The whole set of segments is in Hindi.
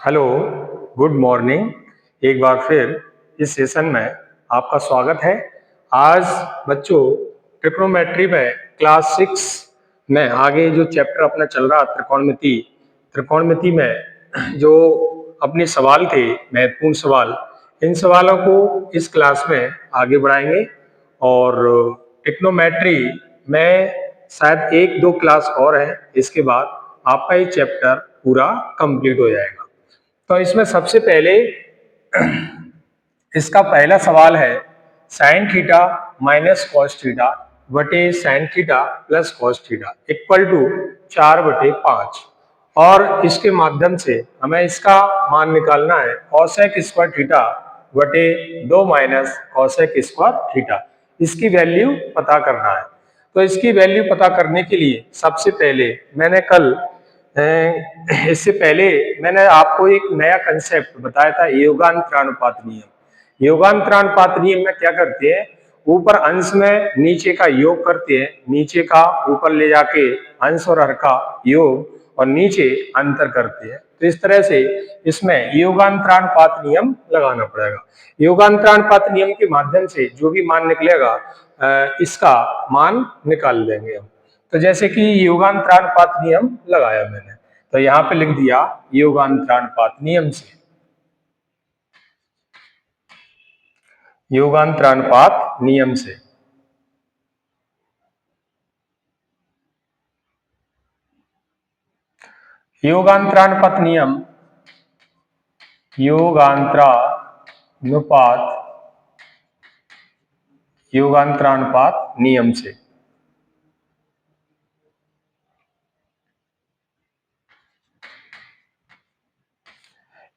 Hello, good morning. एक बार फिर इस सेशन में आपका स्वागत है। आज बच्चों ट्रिग्नोमेट्री में क्लास 6 में आगे जो चैप्टर अपना चल रहा त्रिकोणमिति त्रिकोणमिति में जो अपने सवाल थे, महत्वपूर्ण सवाल, इन सवालों को इस क्लास में आगे बढ़ाएंगे और ट्रिग्नोमेट्री में शायद एक दो क्लास और है, इसके बाद आपका ये चैप्टर पूरा कंप्लीट हो जाएगा। तो इसमें सबसे पहले इसका पहला सवाल है sine theta minus cos theta बटे sine theta plus cos theta equal to 4/5 और इसके माध्यम से हमें इसका मान निकालना है कॉसेक स्क्वायर थीटा बटे 2 माइनस कॉसेक स्क्वायर थीटा। इसकी वैल्यू पता करना है। तो इसकी वैल्यू पता करने के लिए सबसे पहले इससे पहले मैंने आपको एक नया कंसेप्ट बताया था, योगांतरानुपात नियम। योगांतरानुपात नियम में क्या करते हैं, ऊपर अंश में नीचे का योग करते हैं, नीचे का ऊपर ले जाके अंश और हर का योग और नीचे अंतर करते हैं। तो इस तरह से इसमें योगांतरानुपात नियम लगाना पड़ेगा। योगांतरानुपात नियम के माध्यम से जो भी मान निकलेगा इसका मान निकाल लेंगे हम। तो जैसे कि योगांतरानुपात नियम लगाया मैंने, तो यहां पे लिख दिया योगांतरानुपात नियम से। योगांतरानुपात नियम से योगांतरानुपात नियम योगांतरानुपात नियम से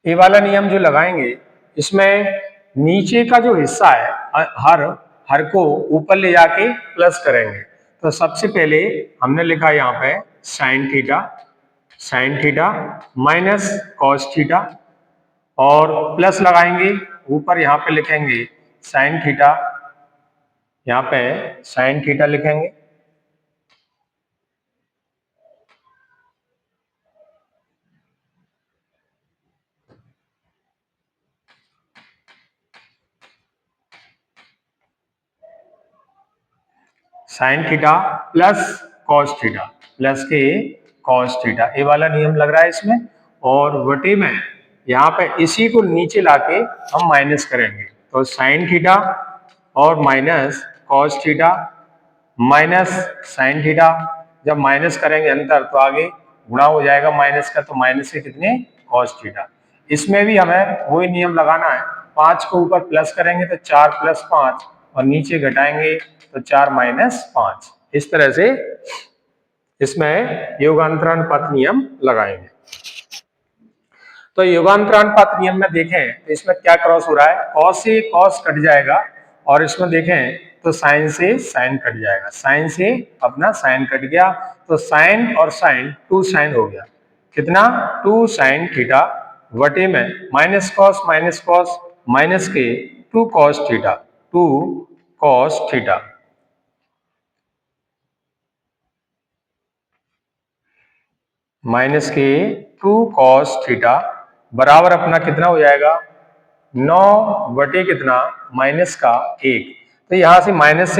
ये वाला नियम जो लगाएंगे, इसमें नीचे का जो हिस्सा है हर को ऊपर ले जाके प्लस करेंगे। तो सबसे पहले हमने लिखा यहाँ पे sign theta minus cos theta और प्लस लगाएंगे, ऊपर यहाँ पे लिखेंगे साइन थीटा, यहाँ पे साइन थीटा लिखेंगे। Sign theta plus cos theta, plus के कॉस थीटा, ये वाला नियम लग रहा है इसमें। और वटे में यहाँ पे इसी को नीचे लाके हम माइनस करेंगे, तो साइन थीटा और minus cos theta minus sine theta. जब माइनस करेंगे अंतर तो आगे गुणा हो जाएगा माइनस का, तो माइनस के कितने कॉस थीटा। इसमें भी हमें वही नियम लगाना है, 5 को ऊपर प्लस करेंगे तो 4 + 5 और नीचे घटाएंगे तो 4 - 5। इस तरह से इसमें योगांतरानुपात नियम लगाएंगे। तो योगांतरानुपात नियम में देखें तो इसमें क्या क्रॉस हो रहा है, कॉस से कॉस कट जाएगा और इसमें देखें तो साइन से साइन कट जाएगा, साइन से अपना साइन कट गया, तो साइन और साइन 2 साइन हो गया, कितना 2 साइन थीटा वटे में माइनस कॉस माइनस के 2 कॉस थीटा माइनस के 2 कॉस थीटा बराबर अपना कितना हो जाएगा 9 बटे कितना माइनस का 1। तो यहां से माइनस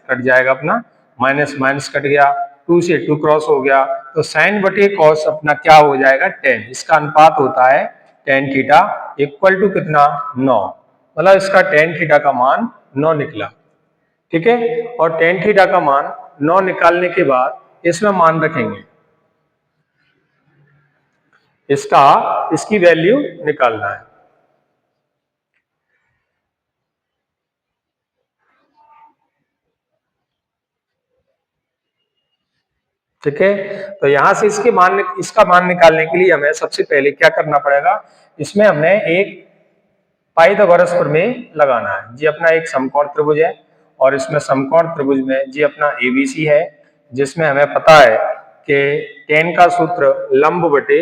कट जाएगा, अपना माइनस माइनस कट गया, 2 से 2 क्रॉस हो गया, तो साइन बटे कॉस अपना क्या हो जाएगा 10। इसका अनुपात होता है tan थीटा इक्वल टू कितना 9, मतलब इसका tan थीटा का मान 9 निकला। ठीक है, और tan थीटा का मान 9 निकालने के बाद इसमें मान रखेंगे, इसकी वैल्यू निकालना है। ठीक है, तो यहां से इसका मान निकालने के लिए हमें सबसे पहले क्या करना पड़ेगा, इसमें हमने एक पाइथागोरस प्रमेय लगाना है। जी अपना एक समकोण त्रिभुज है और इसमें समकोण त्रिभुज में जी अपना एबीसी है, जिसमें हमें पता है कि tan का सूत्र लंब बटे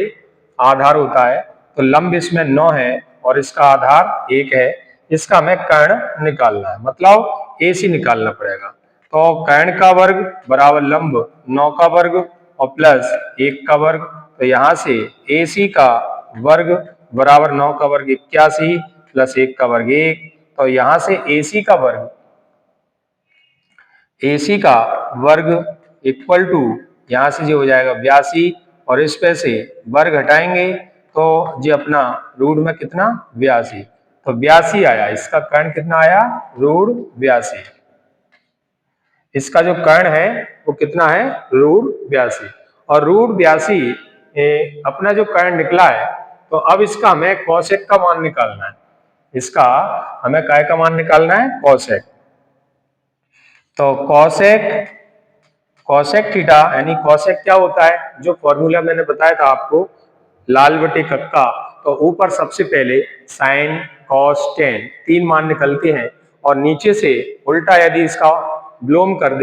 आधार होता है, तो लंब इसमें 9 है और इसका आधार 1 है। इसका हमें कर्ण निकालना है, मतलब AC निकालना पड़ेगा। तो कर्ण का वर्ग बराबर लंब 9 का वर्ग और प्लस 1 का वर्ग, तो यहां से AC का वर्ग बराबर 9 का वर्ग 81 प्लस 1 का वर्ग 1। तो यहां से AC का वर्ग इक्वल टू यहां से जो हो जाएगा 82 और इस पे से वर्ग हटाएंगे तो जी अपना रूट में कितना 82, तो 82 आया। इसका कर्ण कितना आया रूट 82। इसका जो कर्ण है वो कितना है रूट 82 और रूट 82 अपना जो कर्ण निकला है। तो अब इसका हमें कोसेक का मान निकालना है। इसका हमें काय का मान निकालना है कोसेक। तो कोसेक थीटा यानी कोसेक क्या होता है जो फॉर्मूला मैंने बताया था आपको लाल बटे कक्का। तो ऊपर सबसे पहले साइन कॉस टेन तीन मान निकलते हैं और नीचे से उल्टा यदि इसका ब्लोम कर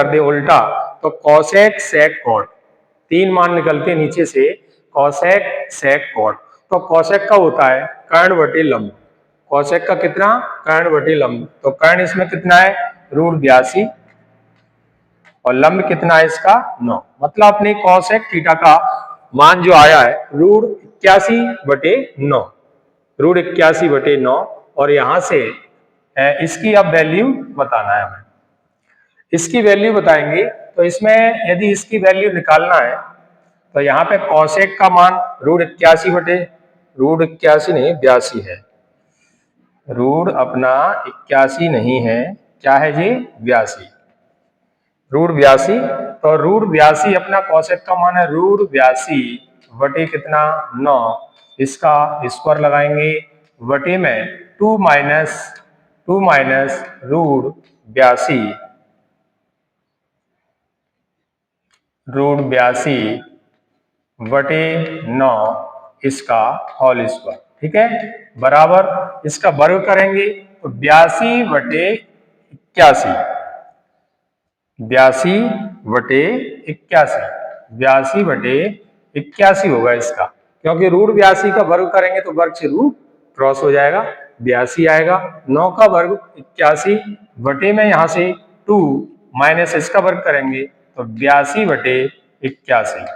दे उल्टा तो कोसेक सेक कॉट तीन मान निकलते हैं नीचे से कोसेक सेक कॉट। तो कोसेक का होता है कर्ण बटे लंब। कोसेक का कितना कर्ण बटे लंब। तो कर्ण इसमें कितना है रूट 82 और लंब कितना है इसका 9। मतलब अपने कोसेक थीटा का मान जो आया है रूट 81 बटे 9 रूट 81 बटे 9 और यहां से इसकी अब वैल्यू बताना है हमें। इसकी वैल्यू बताएंगे तो इसमें यदि इसकी वैल्यू निकालना है तो यहाँ पे कोसेक का मान रूट 81 नहीं 82 है। रूट अपना 81 नहीं है क्या है जी 82 रूट 82। तो रूट 82 अपना कोसेक का मान है रूट 82 बटे कितना 9। इसका स्क्वायर लगाएंगे बटे में 2 माइनस रूट 82 बटे 9 इसका होल स्क्वायर। ठीक है बराबर इसका वर्ग करेंगे तो 82 बटे 81 होगा इसका क्योंकि रूट 82 का वर्ग करेंगे तो वर्ग से रूट क्रॉस हो जाएगा 82 आएगा। 9 का वर्ग 81 बटे में यहां से 2 माइनस इसका वर्ग करेंगे तो 82 बटे 81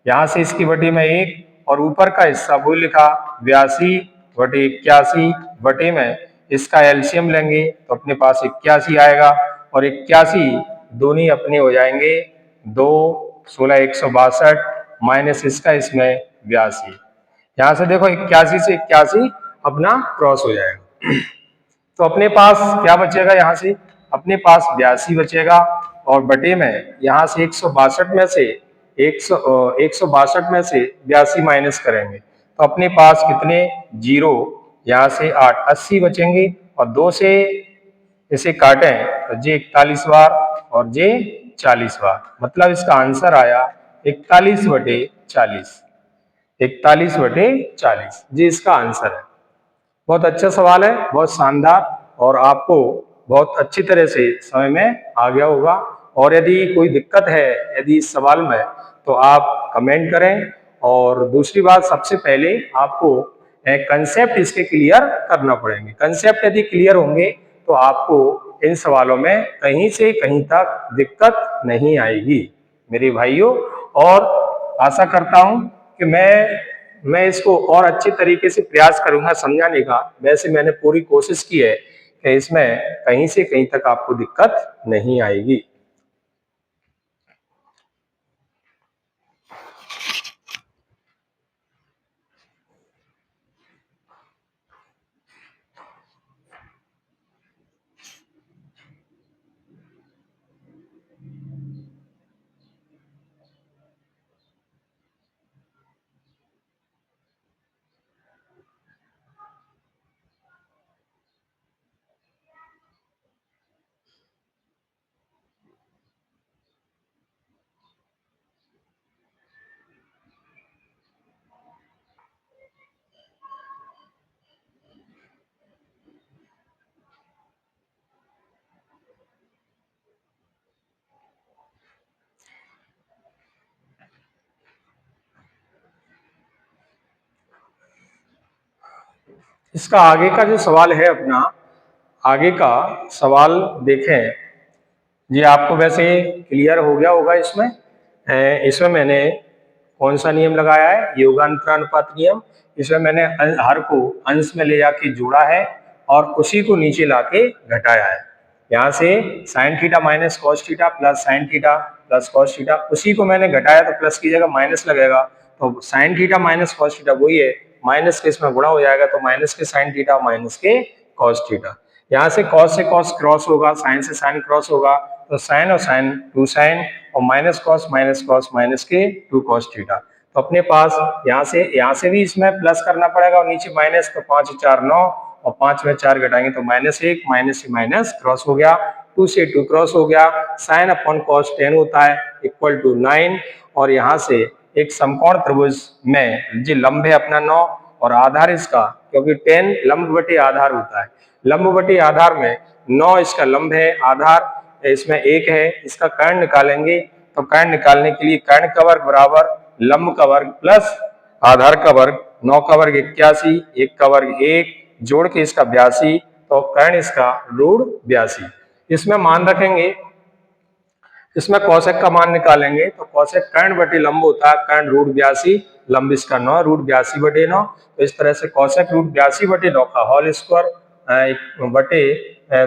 यहां से इसकी बटे में 1 और ऊपर का हिस्सा वो लिखा 82 बटे 81 बटे में इसका एलसीएम लेंगे तो अपने पास 81 आएगा और 81 दोनों अपने हो जाएंगे 2 16 162 माइनस इसका इसमें 82। यहां से देखो 81 से 81 अपना क्रॉस हो जाएगा। तो अपने पास क्या बचेगा यहाँ से अपने पास 82 बचेगा और बटे में यहाँ से 162 में से 162 में से 82 माइनस करेंगे तो अपने पास कितने जीरो यहाँ से 8 80 बचेंगे और 2 से इसे काटें तो जे 41 बार और जे 40 बार। मतलब इसका आंसर आया 41 बटे 40 जी इसका आंसर है। बहुत अच्छा सवाल है बहुत शानदार और आपको बहुत अच्छी तरह से समझ में आ गया होगा। और यदि कोई दिक्कत है यदि इस सवाल में तो आप कमेंट करें। और दूसरी बात सबसे पहले आपको कंसेप्ट इसके क्लियर करना पड़ेंगे। कंसेप्ट यदि क्लियर होंगे तो आपको इन सवालों में कहीं से कहीं तक दिक्कत नहीं आएगी मेरे भाइयों। और आशा करता हूं कि मैं इसको और अच्छे तरीके से प्रयास करूंगा समझाने का। वैसे मैंने पूरी कोशिश की है कि इसमें कहीं से कहीं तक आपको दिक्कत नहीं आएगी। इसका आगे का जो सवाल है अपना आगे का सवाल देखें। ये आपको वैसे क्लियर हो गया होगा। इसमें मैंने कौन सा नियम लगाया है? योगांतरानुपात नियम। इसमें मैंने हर को अंश में ले जाके जोड़ा है और उसी को नीचे लाके घटाया है। यहाँ से sign theta minus cos theta plus sign theta plus cos theta, उसी को मैंने घटाया तो प्लस की जगह माइनस लगेगा, तो sign theta minus cos theta वही है, माइनस के इसमें गुणा हो जाएगा तो माइनस के साइन थीटा माइनस के कॉस थीटा। यहाँ से कॉस क्रॉस होगा, साइन से साइन क्रॉस होगा, तो साइन और साइन टू साइन और माइनस कॉस माइनस के टू कॉस थीटा। तो अपने पास यहाँ से भी इसमें प्लस करना पड़ेगा और नीचे माइनस, तो 5 4 9 और 5 में 4 घटाएंगे तो -1, माइनस से माइनस क्रॉस हो गया, 2 से 2 क्रॉस हो गया, साइन अपॉन कॉस 10 होता है इक्वल टू 9। और यहाँ से एक समकोण त्रिभुज में जो लंब है अपना 9 और आधार इसका, क्योंकि 10 लंब बटे आधार होता है, लंब बटे आधार में 9 इसका लंब है, आधार इसमें 1 है, इसका कर्ण निकालेंगे तो कर्ण निकालने के लिए कर्ण का वर्ग बराबर लंब का वर्ग प्लस आधार का वर्ग, 9 का वर्ग 81, 1 का वर्ग 1, जोड़ के इसका 82, तो कर्ण इसका √82। इसमें मान रखेंगे, इसमें कौशिक का मान निकालेंगे तो कौशिक कर्ण बटे लंब होता है, कर्ण √82, लंब इसका 9 √82 बटे 9। तो इस तरह से कौशिक √82 बटे 9 का होल स्क्वायर बटे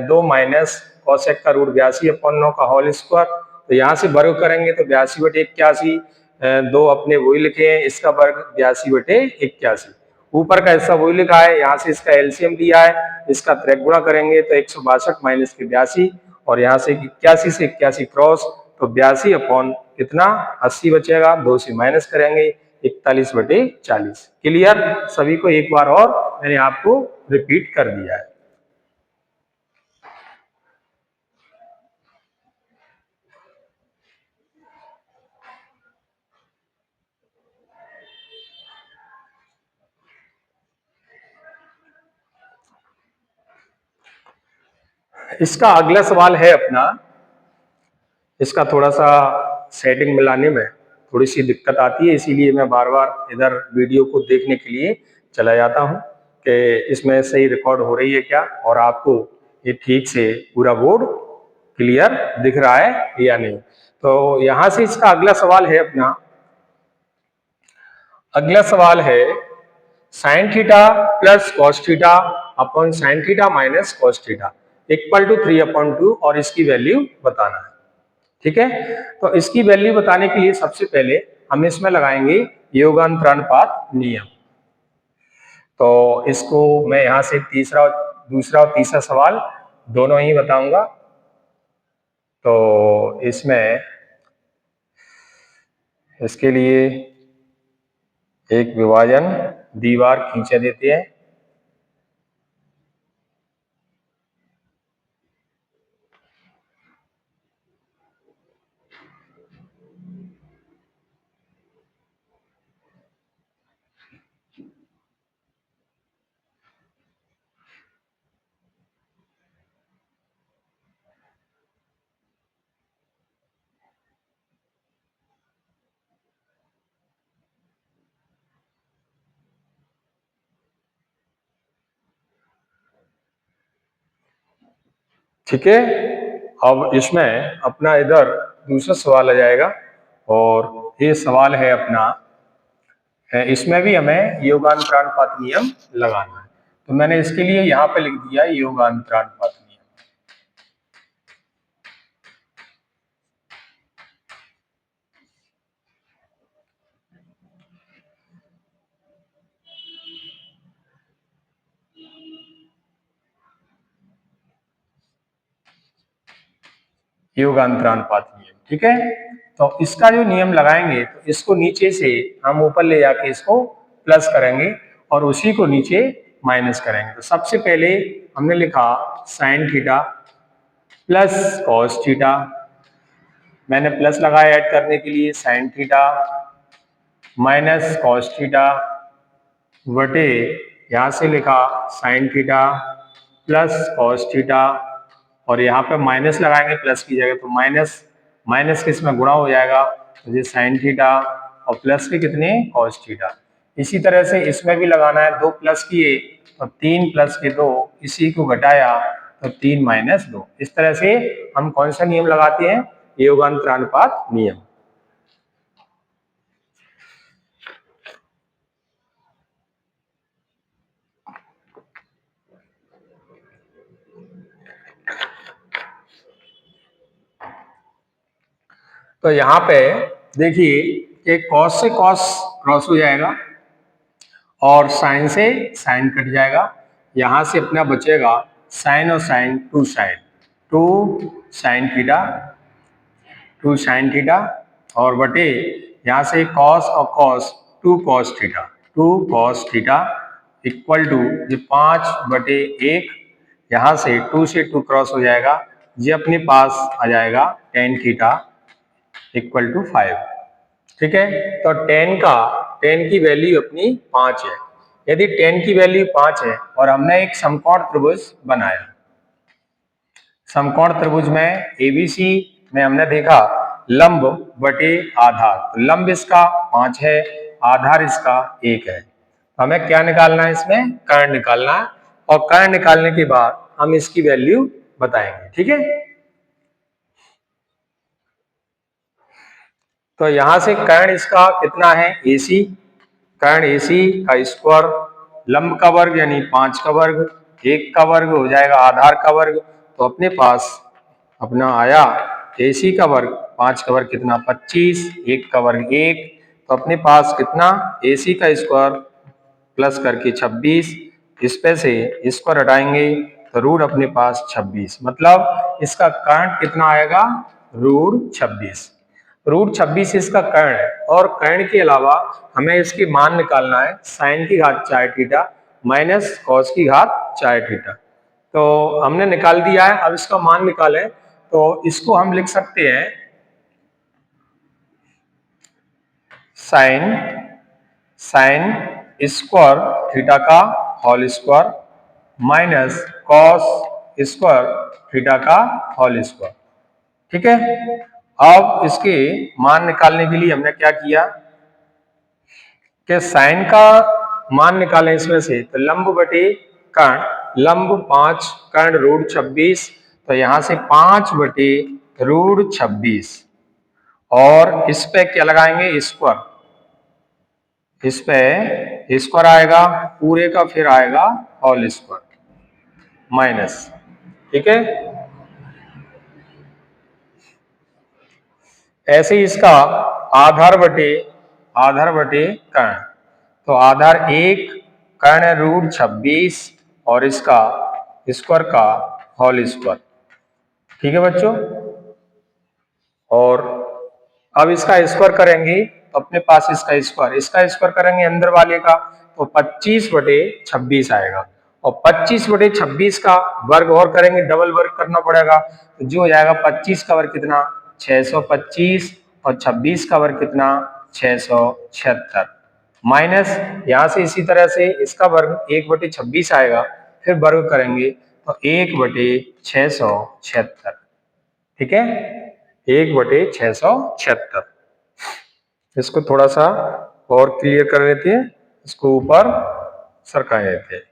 2 माइनस कौशिक का √82 अपॉन 9 का होल स्क्वायर। तो यहाँ से वर्ग करेंगे तो 82 बटे 81, 2 अपने वही लिखे हैं, इसका वर्ग 82 बटे 81, ऊपर का हिस्सा वही लिखा है, यहाँ से इसका एलसीएम दिया है, इसका त्रिक गुणा करेंगे तो 162 माइनस के 82 और यहाँ से 81 से 81 क्रॉस, तो 82 अपॉन कितना 80 बचेगा, 2 से माइनस करेंगे 41 बटे 40। क्लियर? सभी को एक बार और मैंने आपको रिपीट कर दिया है। इसका अगला सवाल है अपना, इसका थोड़ा सा सेटिंग मिलाने में थोड़ी सी दिक्कत आती है, इसीलिए मैं बार बार इधर वीडियो को देखने के लिए चला जाता हूं कि इसमें सही रिकॉर्ड हो रही है क्या और आपको ये ठीक से पूरा बोर्ड क्लियर दिख रहा है या नहीं। तो यहां से इसका अगला सवाल है अपना, अगला सवाल है sine theta plus cos theta upon sine theta minus cos theta equal to 3/2 और इसकी वैल्यू बताना है। ठीक है, तो इसकी वैल्यू बताने के लिए सबसे पहले हम इसमें लगाएंगे योगांतरानुपात नियम। तो इसको मैं यहां से दूसरा और तीसरा सवाल दोनों ही बताऊंगा। तो इसमें इसके लिए एक विभाजन दीवार खींचे देते हैं, ठीक है। अब इसमें अपना इधर दूसरा सवाल आ जाएगा और ये सवाल है अपना, इसमें भी हमें योगांतरानुपात नियम लगाना है। तो मैंने इसके लिए यहाँ पे लिख दिया योगांतरानुपात नियम। योगांतरानुपात नियम, ठीक है। तो इसका जो नियम लगाएंगे तो इसको नीचे से हम ऊपर ले जाके इसको प्लस करेंगे और उसी को नीचे माइनस करेंगे। तो सबसे पहले हमने लिखा sign theta plus cos theta, मैंने प्लस लगाया ऐड करने के लिए, sign theta minus cos theta बटे यहां से लिखा sign theta plus cos theta और यहाँ पे माइनस लगाएंगे प्लस की जगह, तो माइनस के इसमें गुणा हो जाएगा, तो ये साइन थीटा और प्लस के कितने कॉस थीटा। इसी तरह से इसमें भी लगाना है, 2 प्लस किए तो 3 प्लस के 2, इसी को घटाया तो 3 माइनस 2। इस तरह से हम कौन सा नियम लगाते हैं? योगांतरानुपात नियम। तो यहाँ पे देखिए कि कॉस से कॉस क्रॉस हो जाएगा और साइन से साइन कट जाएगा। यहां से अपना बचेगा साइन और साइन, टू साइन थीटा, और बटे यहां से कॉस और cos, two cos theta equal to ये 5/1। यहां से 2 से 2 क्रॉस हो जाएगा, ये अपने पास आ जाएगा टेन थीटा इक्वल टू 5। ठीक है, तो टेन की वैल्यू अपनी 5 है। यदि टेन की वैल्यू 5 है और हमने एक समकोण त्रिभुज बनाया, समकोण त्रिभुज में एबीसी में हमने देखा लंब बटे आधार, तो लंब इसका 5 है, आधार इसका 1 है। तो हमें क्या निकालना है, इसमें कर्ण निकालना है, और कर्ण निकालने के बाद हम इसकी वैल्यू बताएंगे। ठीक है, तो यहां से कर्ण इसका कितना है, AC, कर्ण AC का स्क्वायर, लंब का वर्ग यानी 5 का वर्ग, 1 का वर्ग हो जाएगा आधार का वर्ग, तो अपने पास अपना आया AC का वर्ग, 5 का वर्ग कितना 25, 1 का वर्ग 1, तो अपने पास कितना AC का स्क्वायर प्लस करके 26, इस पे से स्क्वायर हटाएंगे तो रूट अपने पास 26, मतलब इसका कर्ण कितना आएगा, रूट 26। रूट 26 इसका कर्ण है, और कर्ण के अलावा हमें इसकी मान निकालना है साइन की घात 4 थीटा माइनस कॉस की घात 4 थीटा। तो हमने निकाल दिया है, अब इसका मान निकालें तो इसको हम लिख सकते हैं साइन साइन स्क्वायर थीटा का whole square minus cos square theta का होल स्क्वायर। ठीक है, अब इसके मान निकालने के लिए हमने क्या किया कि साइन का मान निकालें इसमें से, तो लंब बटे कर्ण, लंब 5, कर्ण रूट 26, तो यहां से 5/√26, और इस पे क्या लगाएंगे स्क्वायर, इस पे स्क्वायर आएगा पूरे का, फिर आएगा होल स्क्वायर माइनस। ठीक है, ऐसे ही इसका आधार बटे कर्ण, तो आधार 1 कर्ण रूट 26 और इसका स्क्वायर का होल स्क्वायर। ठीक है बच्चों, और अब इसका स्क्वायर करेंगे तो अपने पास इसका स्क्वायर करेंगे अंदर वाले का, तो 25/26 आएगा, और 25/26 का वर्ग और करेंगे, डबल वर्ग करना पड़ेगा, तो जो हो जाएगा 25 का वर्ग कितना 625, और 26 का वर्ग कितना 676, माइनस यहां से इसी तरह से इसका वर्ग 1/26 आएगा, फिर वर्ग करेंगे तो 1/676। ठीक है, 1/676। इसको थोड़ा सा और क्लियर कर लेते हैं, इसको ऊपर सरका देते हैं।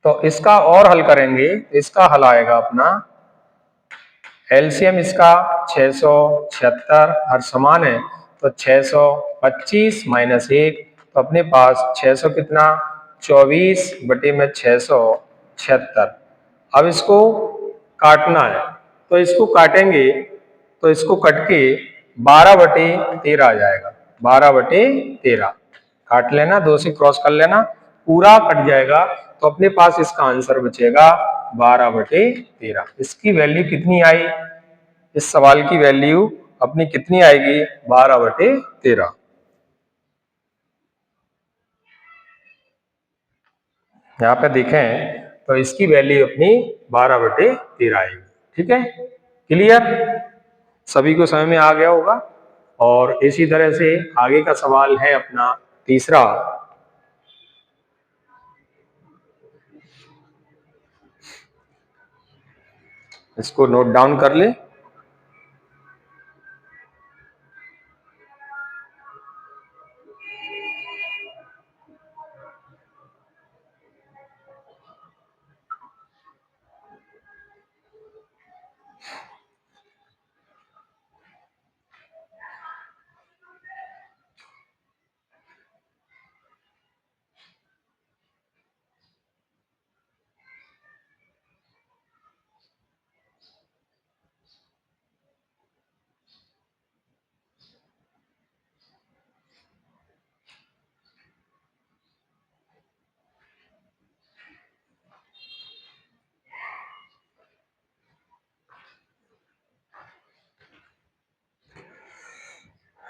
तो इसका और हल करेंगे, इसका हल आएगा अपना एलसीएम इसका 676, हर समान है, तो 625 माइनस 1, तो अपने पास 600 कितना 24/676। अब इसको काटना है, तो इसको काटेंगे तो इसको कट के 12/13 आ जाएगा, 12/13 काट लेना, 2 से क्रॉस कर लेना, पूरा कट जाएगा, तो अपने पास इसका आंसर बचेगा 12/13। इसकी वैल्यू कितनी आई, इस सवाल की वैल्यू अपनी कितनी आएगी, 12/13। यहाँ पे देखें तो इसकी वैल्यू अपनी 12/13 आएगी। ठीक है, क्लियर, सभी को समझ में आ गया होगा। और इसी तरह से आगे का सवाल है अपना तीसरा, इसको नोट डाउन कर ले।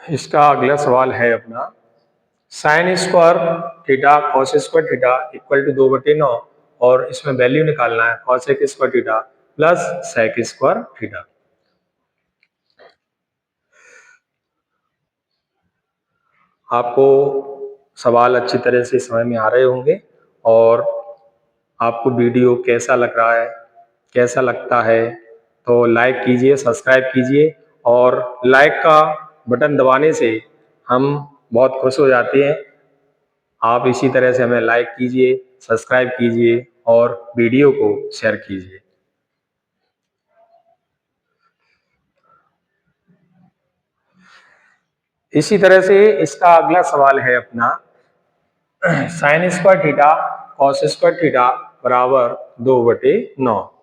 इसका अगला सवाल है अपना sine square theta cos square theta equal to 2/9 और इसमें वैल्यू निकालना है cosec square theta plus sec square theta. आपको सवाल अच्छी तरह से समझ में आ रहे होंगे और आपको वीडियो कैसा लग रहा है, कैसा लगता है तो लाइक कीजिए, सब्सक्राइब कीजिए और लाइक का बटन दबाने से हम बहुत खुश हो जाते हैं। आप इसी तरह से हमें लाइक कीजिए, सब्सक्राइब कीजिए और वीडियो को शेयर कीजिए। इसी तरह से इसका अगला सवाल है अपना sine square theta cos square theta बराबर 2/9।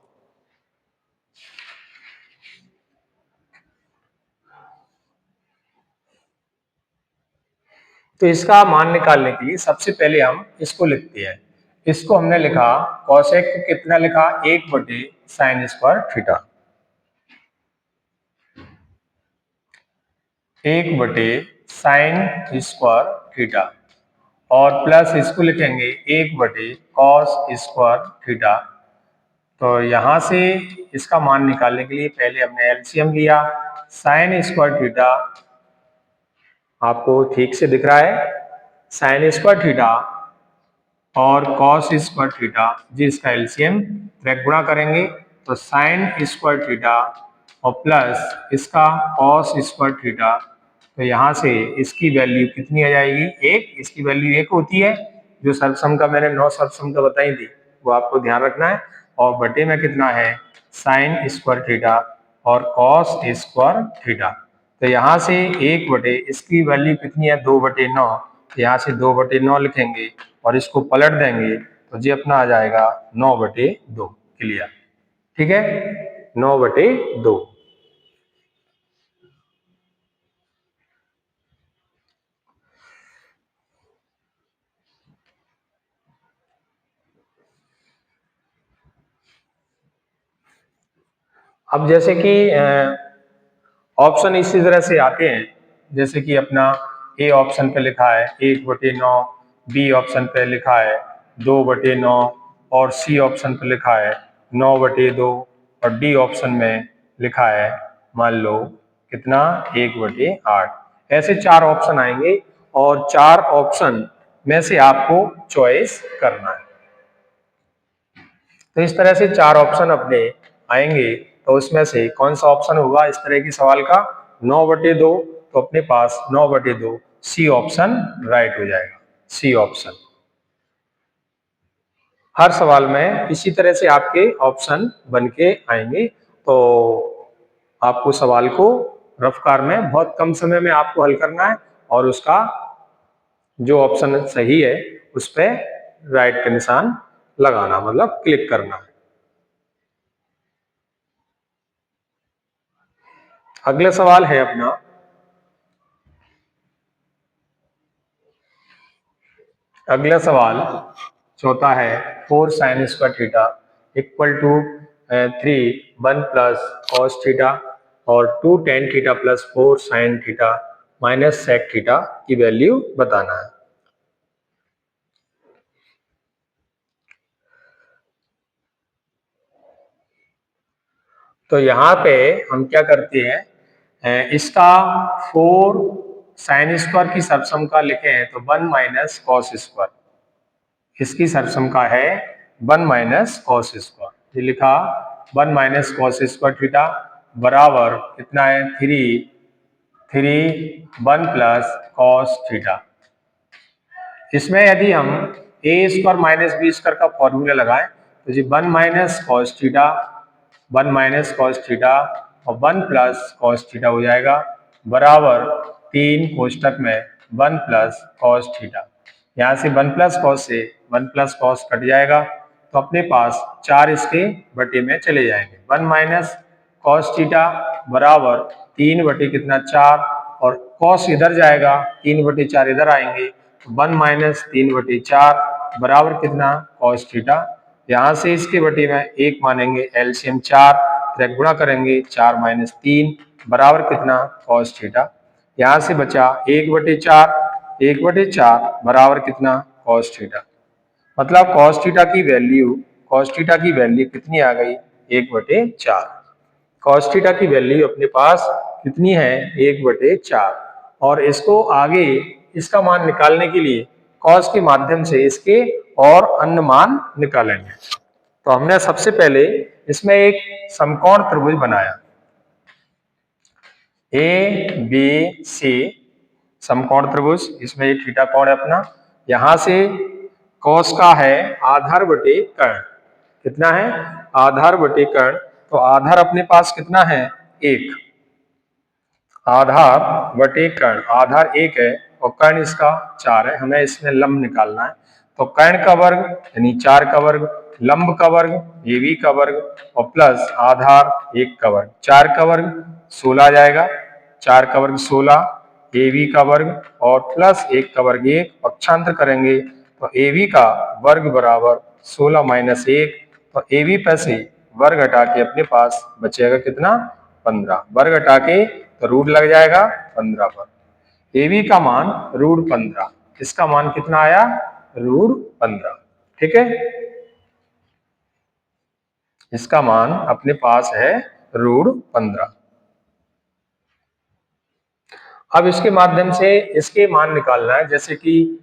तो इसका मान निकालने के लिए सबसे पहले हम इसको लिखते हैं। इसको हमने लिखा कॉसेक को कितना लिखा 1/sin square theta, 1/sin square theta और प्लस इसको लिखेंगे 1/cos स्क्वायर थीटा। तो यहां से इसका मान निकालने के लिए पहले हमने एलसीएम लिया। साइन स्क्वायर थीटा आपको ठीक से दिख रहा है, साइन स्क्वायर थीटा और कॉस स्क्वायर थीटा जिसका एलसीएम गुणा करेंगे तो साइन स्क्वायर थीटा और प्लस इसका कॉस स्क्वायर थीटा। तो यहाँ से इसकी वैल्यू कितनी आ जाएगी 1, इसकी वैल्यू 1 होती है। जो सर्वसम का मैंने 9 सर्वसम का बताई थी वो आपको ध्यान रखना है। और बटे में कितना है साइन स्क्वायर थीटा और कॉस स्क्वायर थीटा। तो यहाँ से 1 इसकी वैल्यू कितनी है 2/9, यहाँ से 2/9 लिखेंगे और इसको पलट देंगे तो ये अपना आ जाएगा 9/2। क्लियर, ठीक है, 9/2। अब जैसे कि ऑप्शन इसी तरह से आते हैं, जैसे कि अपना ए ऑप्शन पे लिखा है 1/9, बी ऑप्शन पे लिखा है 2/9 और सी ऑप्शन पे लिखा है 9/2 और डी ऑप्शन में लिखा है मान लो कितना 1/8। ऐसे 4 ऑप्शन आएंगे और 4 ऑप्शन में से आपको चॉइस करना है। तो इस तरह से 4 ऑप्शन अपने आएंगे तो उसमें से कौन सा ऑप्शन होगा इस तरह की सवाल का 9/2। तो अपने पास 9/2 सी ऑप्शन राइट हो जाएगा, सी ऑप्शन। हर सवाल में इसी तरह से आपके ऑप्शन बन के आएंगे तो आपको सवाल को रफ्तार में बहुत कम समय में आपको हल करना है और उसका जो ऑप्शन सही है उस पर राइट का निशान लगाना, मतलब क्लिक करना है। अगला सवाल है अपना अगला सवाल चौथा है 4 sin square theta equal to 1 plus cos theta और 2 tan थीटा plus 4 sin theta minus sec theta की वैल्यू बताना है। तो यहाँ पे हम क्या करते हैं इसका 4 sin स्क्वायर की सर्वसम का लिखे हैं तो 1 माइनस कॉस स्क्वायर, इसकी सर्वसम का है 1 माइनस कॉस स्क्वायर। ये लिखा 1 माइनस कॉस स्क्वायर थीटा बराबर कितना है 1 प्लस कॉस थीटा। इसमें यदि हम ए स्क्वायर माइनस बी स्क्वायर का फॉर्मूला लगाएं तो जी 1 minus cos theta, 1 minus cos theta और 1 प्लस कॉस थीटा हो जाएगा बराबर 3 कोष्टक में 1 प्लस कॉस थीटा। यहाँ से 1 प्लस कॉस से 1 प्लस कॉस कट जाएगा तो अपने पास 4 इसके बटे में चले जाएंगे। 1 माइनस कॉस थीटा बराबर 3 बटे कितना 4 और कॉस इधर जाएगा 3/4 इधर आएंगे 1 माइनस 3/4 बराबर कितना कॉस थीटा। यहाँ से इसके बटे में 1 मानेंगे एलसीएम 4 गुणा करेंगे 4 माइनस 3 बराबर कितना कॉस थीटा। यहां से बचा 1/4, 1/4 बराबर कितना, कॉस थीटा। मतलब कॉस थीटा की वैल्यू कितनी आ गई, 1/4। कॉस थीटा की वैल्यू अपने पास कितनी है, 1/4। और इसको आगे इसका मान निकालने के लिए कॉस के माध्यम से इसके और अन्य मान निकालेंगे। तो हमने सबसे पहले इसमें एक समकोण त्रिभुज बनाया, ए बी सी समकोण त्रिभुज। इसमें ये थीटा कोण है अपना। यहां से कॉस का है आधार बटे कर्ण, कितना है, आधार बटे कर्ण। तो आधार अपने पास कितना है, 1, आधार बटे कर्ण, आधार 1 है और कर्ण इसका 4 है। हमें इसमें लंब निकालना है। तो कर्ण का वर्ग यानी 4 का वर्ग, लंब का वर्ग ये भी का वर्ग, और प्लस आधार 1 का वर्ग, 4 का वर्ग 16 आ जाएगा, 4 का वर्ग 16, ए बी का वर्ग और प्लस 1 का वर्ग 1, पक्षांतर करेंगे तो ए बी का वर्ग बराबर 16 माइनस 1। तो ए बी पर से वर्ग हटा के अपने पास बचेगा कितना, 15। वर्ग हटा के तो रूट लग जाएगा 15 पर। ए बी का मान √15, इसका मान कितना आया, √15। ठीक है, इसका मान अपने पास है √15। अब इसके माध्यम से इसके मान निकालना है, जैसे कि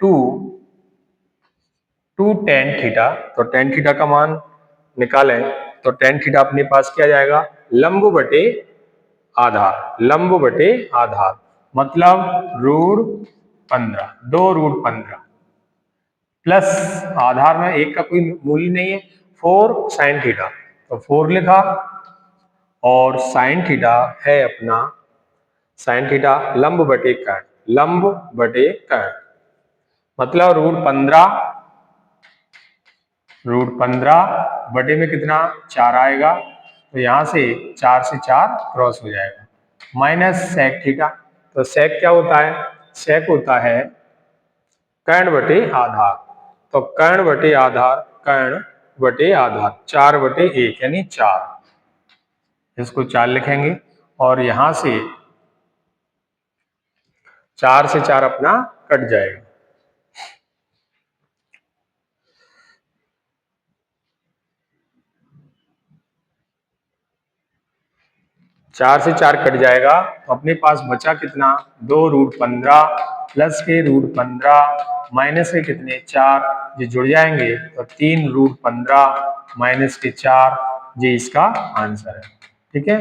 2 tan थीटा। तो tan थीटा का मान निकालें तो tan थीटा अपने पास क्या जाएगा, लंब बटे आधार, लंब बटे आधार मतलब √15, 2√15 प्लस आधार में 1 का कोई मूल्य नहीं है, 4 sin थीटा। तो 4 लिखा और sin थीटा है अपना, sin थीटा लंब बटे कर्ण, लंब बटे कर्ण मतलब √15 बटे में कितना, 4 आएगा। तो यहां से 4 से 4 क्रॉस हो जाएगा, माइनस sec थीटा। तो sec क्या होता है, sec होता है कर्ण बटे आधार। तो कर्ण बटे आधार, कर्ण बटे आधार 4/1 यानी 4, इसको 4 लिखेंगे। और यहां से 4 से 4 अपना कट जाएगा। चार से 4 कट जाएगा तो अपने पास बचा कितना, 2√15 प्लस के √15 माइनस के कितने 4, ये जुड़ जाएंगे तो 3√15 माइनस के 4, ये इसका आंसर है। ठीक है,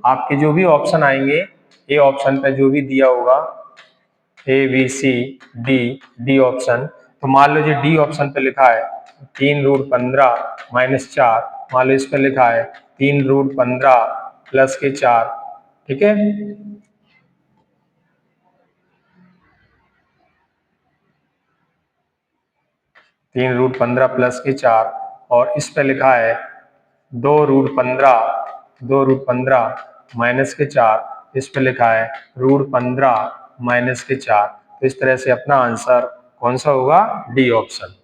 आपके जो भी ऑप्शन आएंगे, ए ऑप्शन पे जो भी दिया होगा A B C D, D option, तो मान लो डी ऑप्शन पे लिखा है 3√15 माइनस 4, मान लो इस पे लिखा है 3√15 प्लस के 4। ठीक है, 3√15 प्लस के 4 और इस पे लिखा है 2√15 माइनस के 4, इस पे लिखा है √15 माइनस के 4। तो इस तरह से अपना आंसर कौन सा होगा, डी ऑप्शन।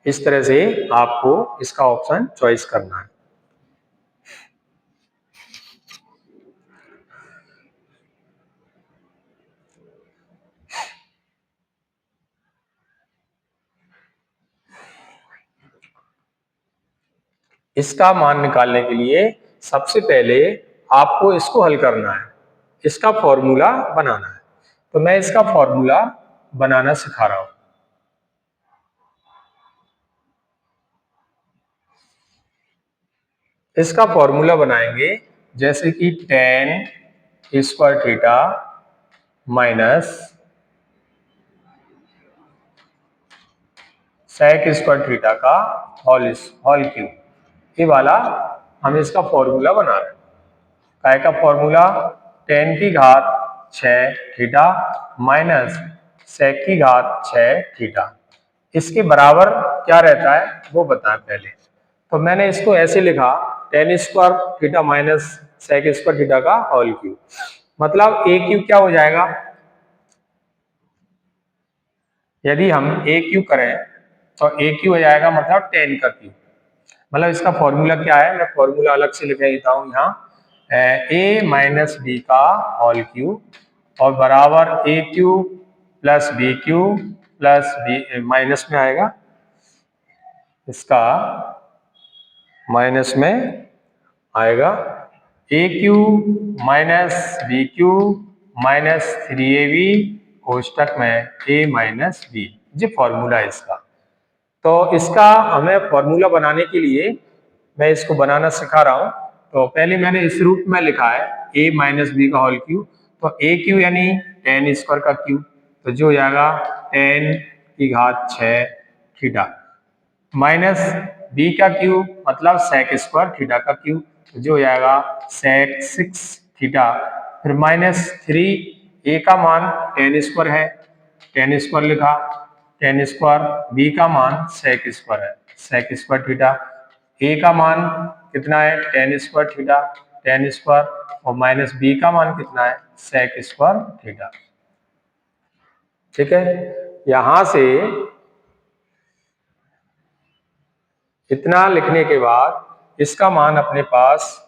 इस तरह से आपको इसका ऑप्शन चॉइस करना है। इसका मान निकालने के लिए सबसे पहले आपको इसको हल करना है, इसका फॉर्मूला बनाना है। तो मैं इसका फॉर्मूला बनाना सिखा रहा हूं। इसका फॉर्मूला बनाएंगे जैसे कि tan square theta minus sec square theta का होल क्यूब, ये वाला हम इसका फॉर्मूला बना रहे हैं। काय का फॉर्मूला, tan की घात 6 थीटा माइनस sec की घात 6 थीटा, इसके बराबर क्या रहता है वो बताएं पहले। तो मैंने इसको ऐसे लिखा tan square theta minus sec square theta का होल क्यूब, मतलब a क्यूब क्या हो जाएगा, यदि हम a क्यूब करें तो a क्यूब हो जाएगा मतलब tan का क्यूब। मतलब इसका फॉर्मूला क्या है, मैं फॉर्मूला अलग से लिख देता हूँ यहाँ, ए माइनस बी का होल क्यूब और बराबर A cube plus B cube plus B minus में आएगा, इसका माइनस में आएगा A cube minus B cube minus 3ab कोष्टक में ए माइनस बी, ये फॉर्मूला है इसका। तो इसका हमें फॉर्मूला बनाने के लिए मैं इसको बनाना सिखा रहा हूं। तो पहले मैंने इस रूप में लिखा है a माइनस बी का होल क्यूब, तो ए क्यू यानी टेन स्क्वायर का क्यूब, तो जो हो जाएगा 10⁶ थीटा, माइनस बी का क्यूब मतलब सेक स्क्वायर थीटा का क्यूब, तो जो हो जाएगा सेक 6 थीटा, फिर माइनस 3, ए का मान टेन स्क्वायर है, टेन स्क्वायर लिखा, टेन स्क्वायर, बी का मान सेक स्क्वायर है, सेक स्क्वायर थीटा, ए का मान कितना है ten square theta, ten square, और माइनस बी का मान कितना है सेक स्क्वायर थीटा। ठीक है, यहां से इतना लिखने के बाद इसका मान अपने पास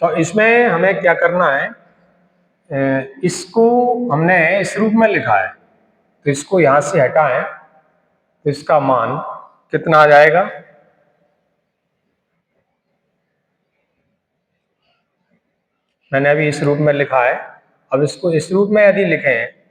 तो इसमें हमें क्या करना है, इसको हमने इस रूप में लिखा है, तो इसको यहां से हटाएं तो इसका मान कितना आ जाएगा, मैंने अभी इस रूप में लिखा है, अब इसको इस रूप में यदि लिखें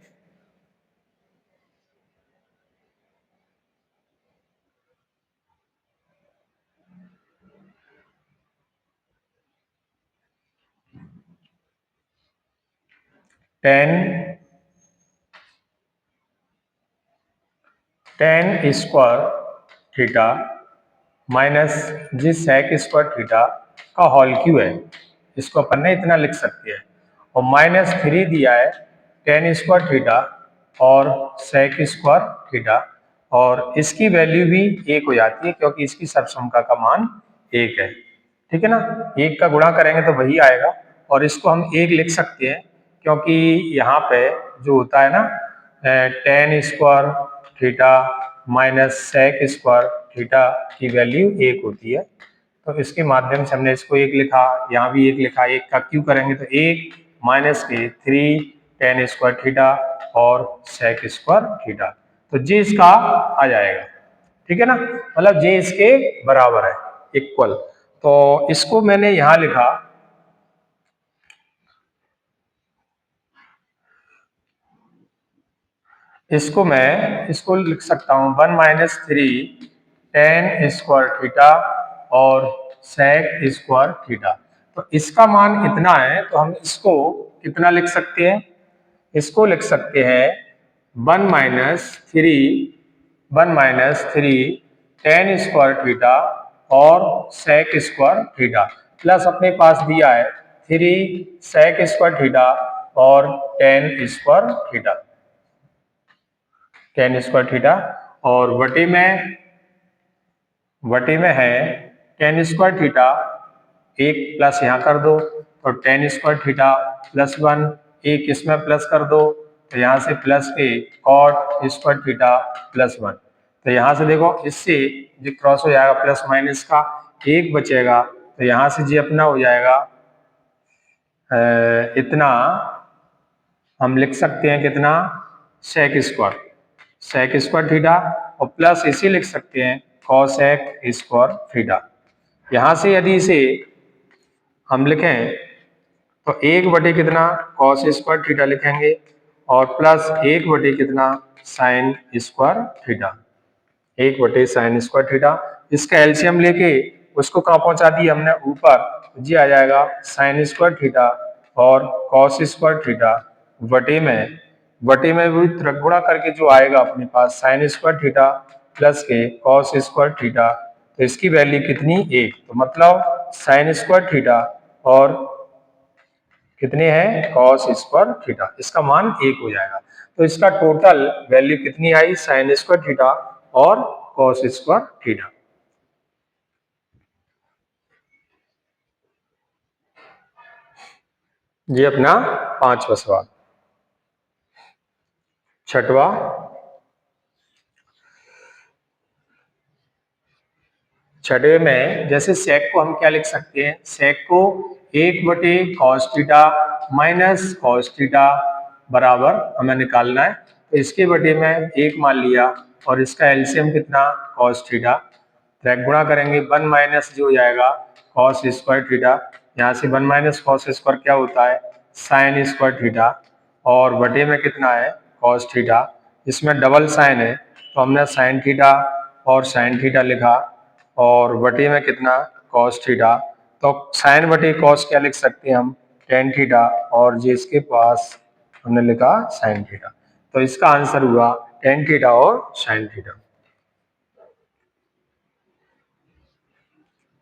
10 स्क्वायर थीटा माइनस जी सेक स्क्वायर थीटा का होल क्यू है, इसको अपन ने इतना लिख सकते हैं, और माइनस 3 दिया है 10 स्क्वायर थीटा और सेक स्क्वायर थीटा, और इसकी वैल्यू भी 1 हो जाती है क्योंकि इसकी सर्वसम्मता का मान 1 है। ठीक है ना, 1 का गुणा करेंगे तो वही आएगा, और इसको हम 1 लिख सकते हैं क्योंकि यहाँ पे जो होता है ना 10 square theta minus sec square theta की वैल्यू 1 होती है, तो इसके माध्यम से हमने इसको 1 लिखा, यहाँ भी 1 लिखा, 1 का क्यू करेंगे तो 1 माइनस के 3 10 स्क्वायर थीटा और सेक स्क्वायर थीटा, तो जे इसका आ जाएगा। ठीक है ना, मतलब जे इसके बराबर है, इक्वल। तो इसको मैंने यहां लिखा, इसको लिख सकता हूं 1 माइनस 3 10 स्क्वायर थीटा और सेक स्क्वायर थीटा, तो इसका मान इतना है, तो हम इसको कितना लिख सकते हैं, इसको लिख सकते हैं 1 माइनस थ्री 10 स्क्वायर थीटा और सेक स्क्वायर थीटा, प्लस अपने पास दिया है 3 सेक स्क्वायर थीटा और 10 स्क्वायर थीटा, 10 स्क्वायर थीटा, और वटे में है 10 स्क्वायर थीटा एक प्लस यहाँ कर दो तो टेन स्क्वायर थीटा प्लस 1, एक इसमें प्लस कर दो तो यहाँ से प्लस के कॉट स्क्वायर थीटा प्लस 1। तो यहाँ से देखो इससे जो क्रॉस हो जाएगा प्लस माइनस का एक बचेगा, तो यहाँ से जी अपना हो जाएगा इतना हम लिख सकते हैं कितना, सेक स्क्वायर थीटा, और प्लस इसे लिख सकते हैं कॉसेक स्क्वायर थीटा। यहां से यदि इसे हम लिखें तो एक बटे कितना कॉस स्क्वायर थीटा लिखेंगे और प्लस एक बटे कितना साइन स्क्वायर थीटा, एक बटे साइन स्क्वायर थीटा। इसका एलसीएम लेके उसको कहाँ पहुंचा दिया हमने ऊपर, जी आ जाएगा साइन स्क्वायर थीटा और कॉस स्क्वायर थीटा बटे में भी त्रिगुणा करके जो आएगा अपने पास साइन स्क्वायर थीटा प्लस के कॉस स्क्वायर थीटा, तो इसकी वैल्यू कितनी, एक। तो मतलब साइन स्क्वायर थीटा और कितने हैं कॉस स्क्वायर थीटा, इसका मान एक हो जाएगा। तो इसका टोटल वैल्यू कितनी आई, साइन स्क्वायर थीटा और कॉस स्क्वायर थीटा। ये अपना पांचवा सवाल। छठवा, छठे में जैसे सेक को हम क्या लिख सकते हैं, सेक को एक बटे cos theta minus cos theta बराबर हमें निकालना है। तो इसके बटे में एक मान लिया और इसका एलसीएम कितना कॉस थीटा, गुणा करेंगे 1 माइनस जो हो जाएगा कॉस स्क्वायर थीटा, यहाँ से 1 माइनस कॉस स्क्वायर क्या होता है साइन स्क्वायर थीटा, और बटे में कितना है कॉस थीटा, इसमें डबल साइन है तो हमने साइन थीटा और साइन थीटा लिखा, और बटे में कितना कॉस थीटा, तो साइन बटे कॉस क्या लिख सकते हैं हम टेन थीटा, और जी इसके पास हमने लिखा साइन थीटा। तो इसका आंसर हुआ टेन थीटा और साइन थीटा।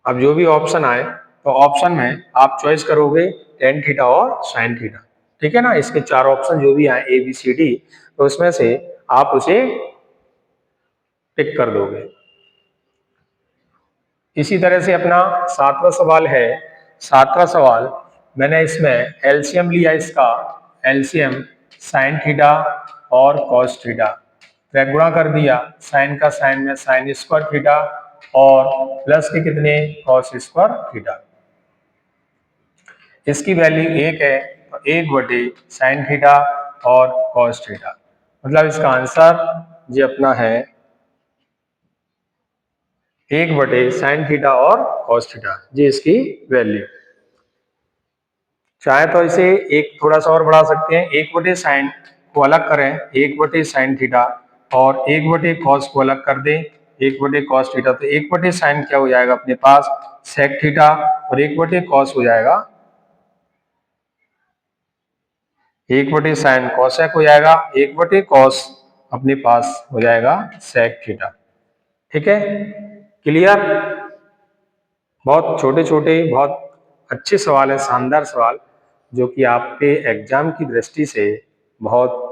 अब जो भी ऑप्शन आए तो ऑप्शन में आप चॉइस करोगे टेन थीटा और साइन थीटा, ठीक है ना। इसके चार ऑप्शन जो भी आए ए बी सी डी, तो उसमें से आप उसे टिक कर दोगे। इसी तरह से अपना सातवां सवाल है। सातवां सवाल मैंने इसमें एलसीएम लिया, इसका एलसीएम साइन थीटा और कॉस थीटा, गुणा कर दिया साइन का साइन में साइन स्क्वायर थीटा और प्लस के कितने कॉस स्क्वायर थीटा। इसकी वैल्यू एक है तो एक बटे साइन थीटा और कॉस थीटा, मतलब इसका आंसर ये अपना है एक बटे साइन थीटा और कॉस थीटा, जी इसकी वैल्यू। चाहे तो इसे एक थोड़ा सा और बढ़ा सकते हैं, एक बटे साइन को अलग करें एक बटे साइन थीटा और एक बटे कॉस को अलग कर दें एक बटे कॉस थीटा, तो एक बटे साइन क्या हो जाएगा अपने पास सेक थीटा और एक बटे कॉस हो जाएगा एक बटे साइन कॉसेक हो जाएगा, एक बटे कॉस अपने पास हो जाएगा सेक थीटा। ठीक है, क्लियर। बहुत छोटे छोटे बहुत अच्छे सवाल है, शानदार सवाल जो कि आपके एग्जाम की दृष्टि से बहुत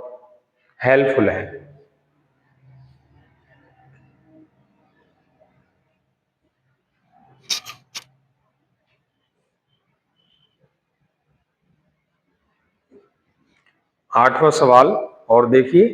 हेल्पफुल है। आठवां सवाल और देखिए,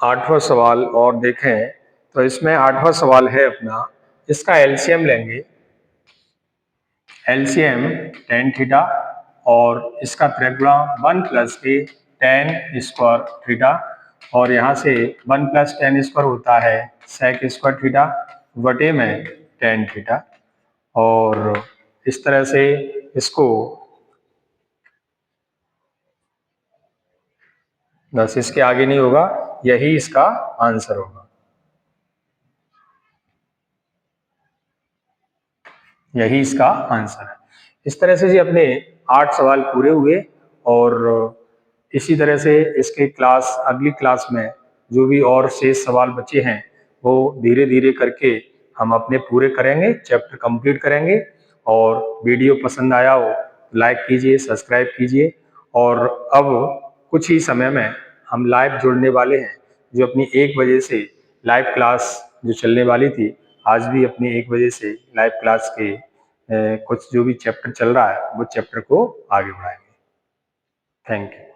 आठवां सवाल और देखें तो इसमें आठवां सवाल है अपना, इसका एलसीएम लेंगे, एलसीएम टेन थीटा और इसका त्रिगुणा 1 प्लस के टेन स्क्वायर थीटा, और यहाँ से 1 प्लस टेन स्क्वायर होता है सेक स्क्वायर थीटा बटे में टेन थीटा, और इस तरह से इसको बस इसके आगे नहीं होगा, यही इसका आंसर होगा, यही इसका आंसर है। इस तरह से जी अपने 8 सवाल पूरे हुए, और इसी तरह से इसके क्लास अगली क्लास में जो भी और शेष सवाल बचे हैं वो धीरे धीरे करके हम अपने पूरे करेंगे, चैप्टर कंप्लीट करेंगे, और वीडियो पसंद आया हो तो लाइक कीजिए, सब्सक्राइब कीजिए। और अब कुछ ही समय में हम लाइव जुड़ने वाले हैं, जो अपनी 1 बजे से लाइव क्लास जो चलने वाली थी, आज भी अपनी 1 बजे से लाइव क्लास के कुछ जो भी चैप्टर चल रहा है वो चैप्टर को आगे बढ़ाएंगे। Thank you.